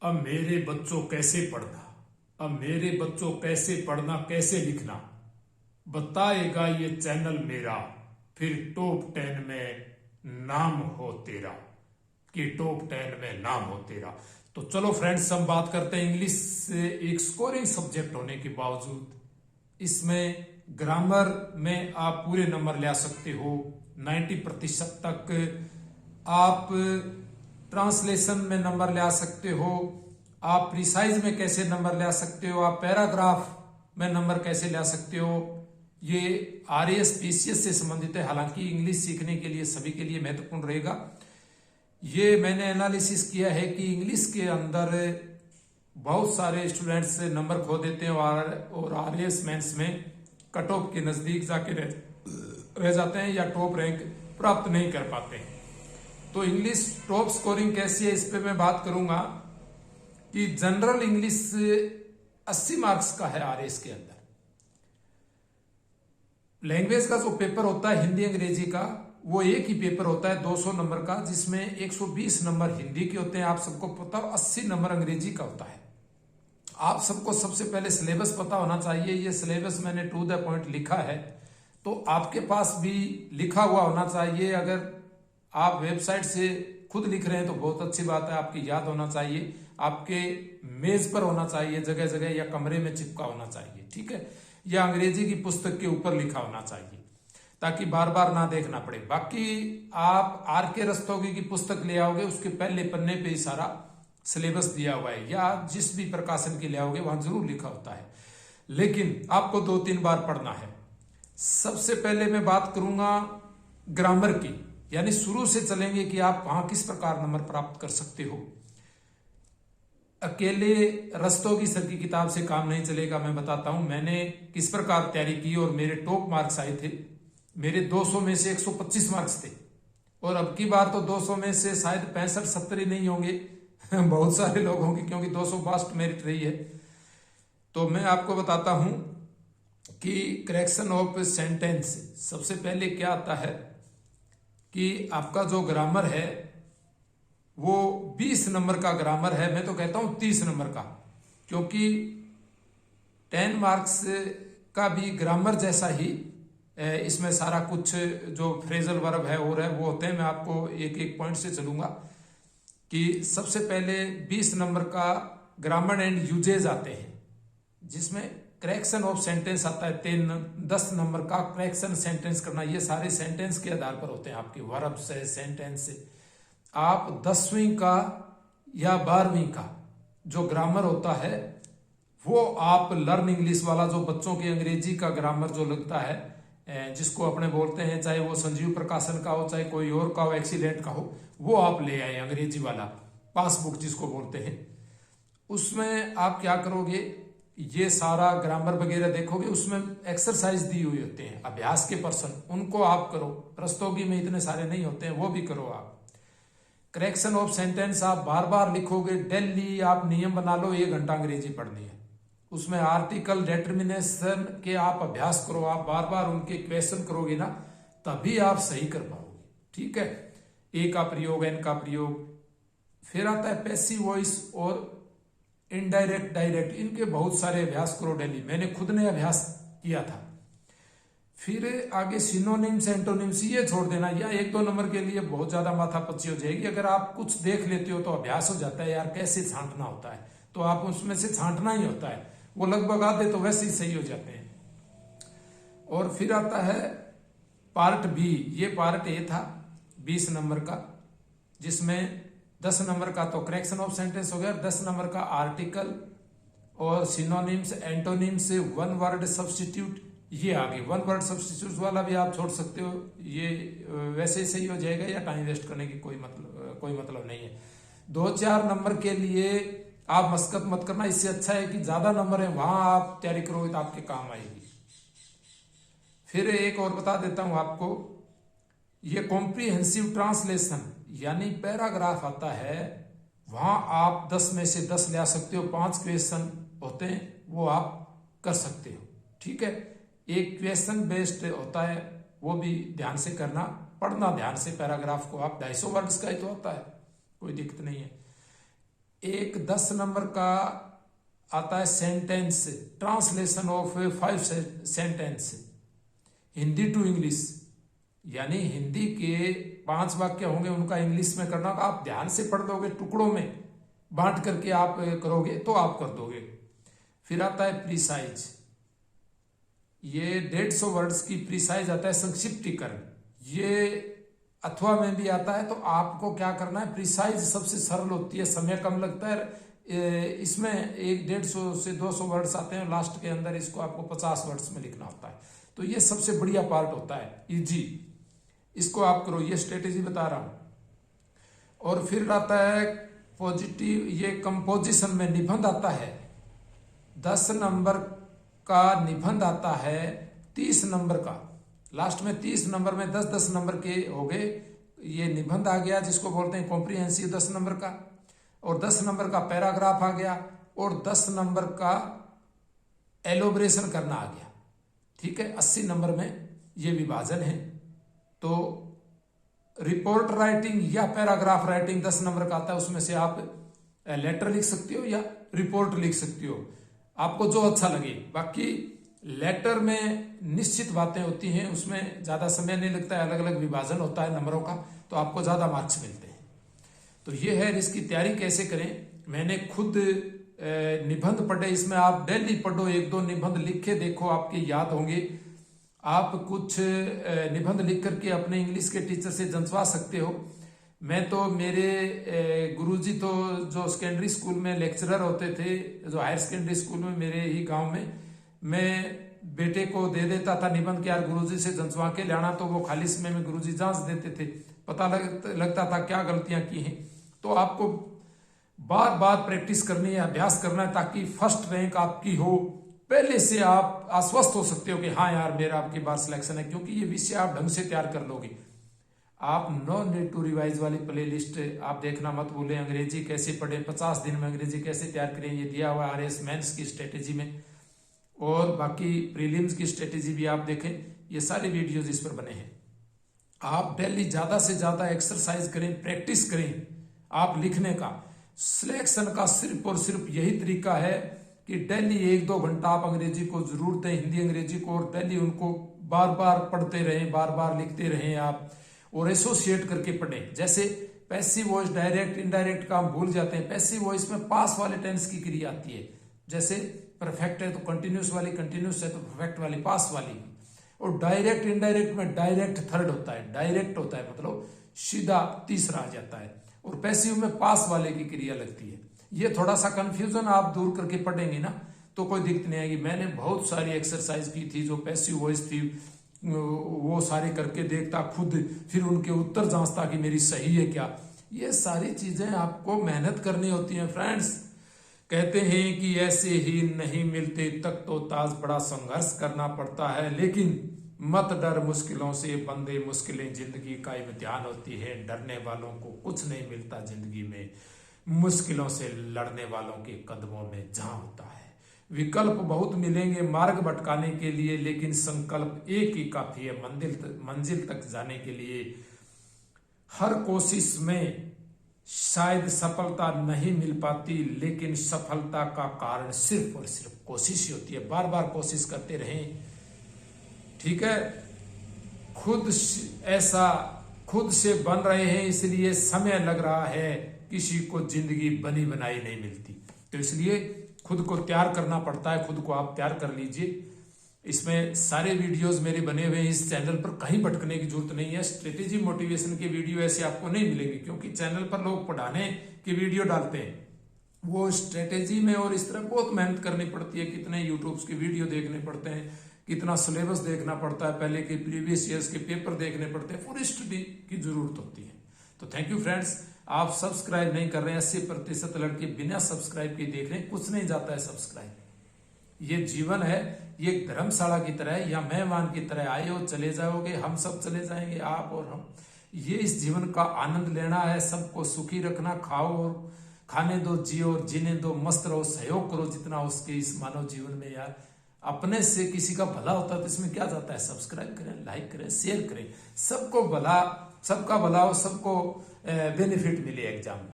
अब मेरे बच्चों कैसे पढ़ना, अब मेरे बच्चों कैसे पढ़ना कैसे लिखना बताएगा ये चैनल मेरा, फिर टॉप 10 में नाम हो तेरा, कि टॉप 10 में नाम हो तेरा। तो चलो फ्रेंड्स, हम बात करते हैं इंग्लिश से। एक स्कोरिंग सब्जेक्ट होने के बावजूद इसमें ग्रामर में आप पूरे नंबर ले सकते हो, 90% तक। आप ट्रांसलेशन में नंबर ले सकते हो, आप प्रिसाइज में कैसे नंबर ले सकते हो, आप पैराग्राफ में नंबर कैसे ले सकते हो। ये आरएएस पीसीएस से संबंधित है, हालांकि इंग्लिश सीखने के लिए सभी के लिए महत्वपूर्ण रहेगा। ये मैंने एनालिसिस किया है कि इंग्लिश के अंदर बहुत सारे स्टूडेंट्स नंबर खो देते हैं और आरएएस मेंस में कट ऑफ के नजदीक जाके रह जाते हैं या टॉप रैंक प्राप्त नहीं कर पाते हैं। तो इंग्लिश टॉप स्कोरिंग कैसी है, इस पे मैं बात करूंगा कि जनरल इंग्लिश 80 मार्क्स का है आरएएस के अंदर। लैंग्वेज का जो पेपर होता है हिंदी अंग्रेजी का, वो एक ही पेपर होता है 200 नंबर का, जिसमें 120 नंबर हिंदी के होते हैं, आप सबको पता, 80 नंबर अंग्रेजी का होता है। आप सबको सबसे पहले सिलेबस पता होना चाहिए। ये सिलेबस मैंने टू द पॉइंट लिखा है, तो आपके पास भी लिखा हुआ होना चाहिए। अगर आप वेबसाइट से खुद लिख रहे हैं तो बहुत अच्छी बात है, आपकी याद होना चाहिए, आपके मेज पर होना चाहिए, जगह जगह या कमरे में चिपका होना चाहिए, ठीक है, या अंग्रेजी की पुस्तक के ऊपर लिखा होना चाहिए ताकि बार बार ना देखना पड़े। बाकी आप आर.के. रस्तोगी की पुस्तक ले आओगे, उसके पहले पन्ने पे ही सारा सिलेबस दिया हुआ है, या जिस भी प्रकाशन के ले आओगे वहां जरूर लिखा होता है, लेकिन आपको 2-3 बार पढ़ना है। सबसे पहले मैं बात करूंगा ग्रामर की, यानी शुरू से चलेंगे कि आप वहां किस प्रकार नंबर प्राप्त कर सकते हो। अकेले रस्तोगी सर की किताब से काम नहीं चलेगा। मैं बताता हूं मैंने किस प्रकार तैयारी की और मेरे टॉप मार्क्स आए थे। मेरे 200 में से 125 मार्क्स थे, और अब की बार तो 200 में से शायद 65-70 ही नहीं होंगे बहुत सारे लोग होंगे, क्योंकि 262 मेरिट रही है। तो मैं आपको बताता हूं कि करेक्शन ऑफ सेंटेंस सबसे पहले क्या आता है कि आपका जो ग्रामर है वो 20 नंबर का ग्रामर है। मैं तो कहता हूं 30 नंबर का, क्योंकि 10 मार्क्स का भी ग्रामर जैसा ही इसमें सारा कुछ जो फ्रेजल वर्ब है और है वो होते हैं। मैं आपको एक एक पॉइंट से चलूंगा कि सबसे पहले 20 नंबर का ग्रामर एंड यूजेज आते हैं, जिसमें करेक्शन ऑफ सेंटेंस आता है 10 नंबर का करेक्शन सेंटेंस करना। ये सारे सेंटेंस के आधार पर होते हैं, आपके वर्ब से, सेंटेंस से। आप 10वीं का या 12वीं का जो ग्रामर होता है वो आप लर्न इंग्लिश वाला, जो बच्चों के अंग्रेजी का ग्रामर जो लगता है, जिसको अपने बोलते हैं, चाहे वो संजीव प्रकाशन का हो, चाहे कोई और का हो, एक्सीलेंट का हो, वो आप ले आए अंग्रेजी वाला पासबुक जिसको बोलते हैं। उसमें आप क्या करोगे, ये सारा ग्रामर वगैरह देखोगे, उसमें एक्सरसाइज दी हुई होते हैं, अभ्यास के पर्सन, उनको आप करो। रस्तोगी में इतने सारे नहीं होते हैं, वो भी करो आप। करेक्शन ऑफ सेंटेंस आप बार बार लिखोगे डेली। आप नियम बना लो 1 घंटा अंग्रेजी पढ़नी है, उसमें आर्टिकल डिटर्मिनेशन के आप अभ्यास करो। आप बार बार उनके क्वेश्चन करोगे ना, तभी आप सही कर पाओगे, ठीक है। ए का प्रयोग, एन का प्रयोग, फिर आता है पैसिव वॉइस और इनडायरेक्ट, डायरेक्ट, इनके बहुत सारे अभ्यास करो डेली। मैंने खुद ने अभ्यास किया था। फिर आगे सिनोनिम्स, एंटोनिम्स, ये छोड़ देना, या 1-2 नंबर के लिए बहुत ज्यादा माथापच्ची हो जाएगी। अगर आप कुछ देख लेते हो तो अभ्यास हो जाता है, यार कैसे छांटना होता है, तो आप उसमें से छांटना ही होता है, वो लगभग आधे तो वैसे ही सही हो जाते हैं। और फिर आता है पार्ट बी। ये पार्ट ए था 20 नंबर का, जिसमें 10 नंबर का तो करेक्शन ऑफ सेंटेंस हो गया, 10 नंबर का आर्टिकल और synonyms, antonyms, one word substitute, ये आगे 1 वर्ड सब्स्टिट्यूट वाला भी आप छोड़ सकते हो, ये वैसे ही सही हो जाएगा, या टाइम वेस्ट करने की कोई मतलब नहीं है। 2-4 नंबर के लिए आप मस्कत मत करना, इससे अच्छा है कि ज्यादा नंबर है वहां आप तैयारी करोगे तो आपके काम आएगी। फिर एक और बता देता हूं आपको, ये कॉम्प्रिहेंसिव ट्रांसलेशन यानी पैराग्राफ आता है, वहां आप 10 में से 10 ले आ सकते हो। 5 क्वेश्चन होते हैं, वो आप कर सकते हो, ठीक है। एक क्वेश्चन बेस्ड होता है, वो भी ध्यान से करना, पढ़ना ध्यान से पैराग्राफ को। आप 250 वर्ड्स का ही तो होता है, कोई दिक्कत नहीं है। एक 10 नंबर का आता है sentence, translation of 5 sentence, Hindi to English, यानी हिंदी के 5 वाक्य होंगे, उनका इंग्लिश में करना होगा। आप ध्यान से पढ़ दोगे, टुकड़ों में बांट करके आप करोगे तो आप कर दोगे। फिर आता है प्रीसाइज, ये 150 वर्ड्स की प्रीसाइज आता है, संक्षिप्तीकरण। ये अथवा में भी आता है। तो आपको क्या करना है, प्रीसाइज सबसे सरल होती है, समय कम लगता है। इसमें 150 से 200 वर्ड्स आते हैं, लास्ट के अंदर इसको आपको 50 वर्ड्स में लिखना होता है। तो ये सबसे बढ़िया पार्ट होता है, इजी, इसको आप करो, ये स्ट्रेटेजी बता रहा हूं। और फिर आता है पॉजिटिव, ये कंपोजिशन में निबंध आता है, 10 नंबर का निबंध आता है, 30 नंबर का, लास्ट में 30 नंबर में 10-10 नंबर के हो गए, ये निबंध आ गया जिसको बोलते हैं कॉम्प्रिहेंसिव 10 नंबर का। और 10 नंबर का पैराग्राफ आ गया, और 10 नंबर का एलोब्रेशन करना आ गया। ठीक है, 80 नंबर में ये विभाजन है। तो रिपोर्ट राइटिंग या पैराग्राफ राइटिंग 10 नंबर का आता है, उसमें से आप लेटर लिख सकते हो या रिपोर्ट लिख सकते हो, आपको जो अच्छा लगे। बाकी लेटर में निश्चित बातें होती हैं, उसमें ज्यादा समय नहीं लगता है, अलग अलग विभाजन होता है नंबरों का, तो आपको ज्यादा मार्क्स मिलते हैं। तो ये है, इसकी तैयारी कैसे करें। मैंने खुद निबंध पढ़े, इसमें आप डेली पढ़ो, 1-2 निबंध लिख के देखो, आपके याद होंगे। आप कुछ निबंध लिख करके अपने इंग्लिश के टीचर से जंचवा सकते हो। मैं तो, मेरे गुरुजी तो जो सेकेंडरी स्कूल में लेक्चरर होते थे, जो हायर सेकेंडरी स्कूल में मेरे ही गांव में, मैं बेटे को दे देता था निबंध के, यार गुरुजी से जंचवा के लाना, तो वो खाली समय में गुरुजी जांच देते थे, पता लगता था क्या गलतियां की हैं। तो आपको बार बार प्रैक्टिस करनी है, अभ्यास करना है, ताकि फर्स्ट रैंक आपकी हो। पहले से आप आश्वस्त हो सकते हो कि हाँ यार मेरा आपकी बार सिलेक्शन है, क्योंकि ये विषय आप ढंग से तैयार कर लोगे। आप नो नीड टू रिवाइज वाली प्लेलिस्ट आप देखना मत भूलें। अंग्रेजी कैसे पढ़ें, 50 दिन में अंग्रेजी कैसे तैयार करें, ये दिया हुआ RS मेंस की स्ट्रेटेजी में, और बाकी प्रीलिम्स की स्ट्रेटेजी भी आप देखें, ये सारी वीडियोज इस पर बने हैं। आप डेली ज्यादा से ज्यादा एक्सरसाइज करें, प्रैक्टिस करें आप लिखने का। सिलेक्शन का सिर्फ और सिर्फ यही तरीका है कि डेली 1-2 घंटा आप अंग्रेजी को जरूर दें, हिंदी अंग्रेजी को, और डेली उनको बार बार पढ़ते रहें, बार बार लिखते रहें आप, और एसोसिएट करके पढ़ें। जैसे पैसिव वॉइस, डायरेक्ट इनडायरेक्ट का हम भूल जाते हैं। पैसिव वॉइस में पास वाले टेंस की क्रिया आती है, जैसे परफेक्ट है तो कंटिन्यूस वाली, कंटिन्यूस है तो परफेक्ट वाली, पास वाली। और डायरेक्ट इनडायरेक्ट में डायरेक्ट थर्ड होता है, डायरेक्ट होता है मतलब सीधा तीसरा आ जाता है, और पैसिव में पास वाले की क्रिया लगती है। ये थोड़ा सा कंफ्यूजन आप दूर करके पढ़ेंगे ना तो कोई दिक्कत नहीं आएगी। मैंने बहुत सारी एक्सरसाइज की थी, जो पैसिव वॉइस थी वो सारे करके देखता खुद, फिर उनके उत्तर जांचता कि मेरी सही है क्या। ये सारी चीजें आपको मेहनत करनी होती हैं फ्रेंड्स। कहते हैं कि ऐसे ही नहीं मिलते तक तो ताज, बड़ा संघर्ष करना पड़ता है, लेकिन मत डर मुश्किलों से बंदे, मुश्किलें जिंदगी का इम्तिहान होती है। डरने वालों को कुछ नहीं मिलता जिंदगी में, मुश्किलों से लड़ने वालों के कदमों में जहां होता है। विकल्प बहुत मिलेंगे मार्ग भटकाने के लिए, लेकिन संकल्प एक ही काफी है मंजिल तक जाने के लिए। हर कोशिश में शायद सफलता नहीं मिल पाती, लेकिन सफलता का कारण सिर्फ और सिर्फ कोशिश ही होती है। बार बार कोशिश करते रहें, ठीक है। खुद से बन रहे हैं, इसलिए समय लग रहा है, किसी को जिंदगी बनी बनाई नहीं मिलती। तो इसलिए खुद को तैयार करना पड़ता है, खुद को आप तैयार कर लीजिए। इसमें सारे वीडियोस मेरे बने हुए हैं, इस चैनल पर कहीं भटकने की जरूरत नहीं है। स्ट्रेटेजी मोटिवेशन के वीडियो ऐसे आपको नहीं मिलेंगे, क्योंकि चैनल पर लोग पढ़ाने की वीडियो डालते हैं, वो स्ट्रेटेजी में और इस तरह बहुत मेहनत करनी पड़ती है। कितने यूट्यूब्स के वीडियो देखने पड़ते हैं, कितना सिलेबस देखना पड़ता है, पहले के प्रीवियस ईयर्स के पेपर देखने पड़ते हैं, पूरी स्टडी की जरूरत होती है। तो थैंक यू फ्रेंड्स। आप सब्सक्राइब नहीं कर रहे हैं, 80% लड़के बिना सब्सक्राइब के देख रहे हैं, कुछ नहीं जाता है सब्सक्राइब। ये जीवन है, ये धर्मशाला की तरह है, या मेहमान की तरह आए हो चले जाओगे, हम सब चले जाएंगे, आप और हम। ये इस जीवन का आनंद लेना है, सबको सुखी रखना, खाओ और खाने दो, जियो और जीने दो, मस्त रहो, सहयोग करो जितना उसके इस मानव जीवन में। यार अपने से किसी का भला होता है तो इसमें क्या जाता है। सब्सक्राइब करें, लाइक करें, शेयर करें, सबको भला, सबका भला हो, सबको बेनिफिट मिले एग्जाम में।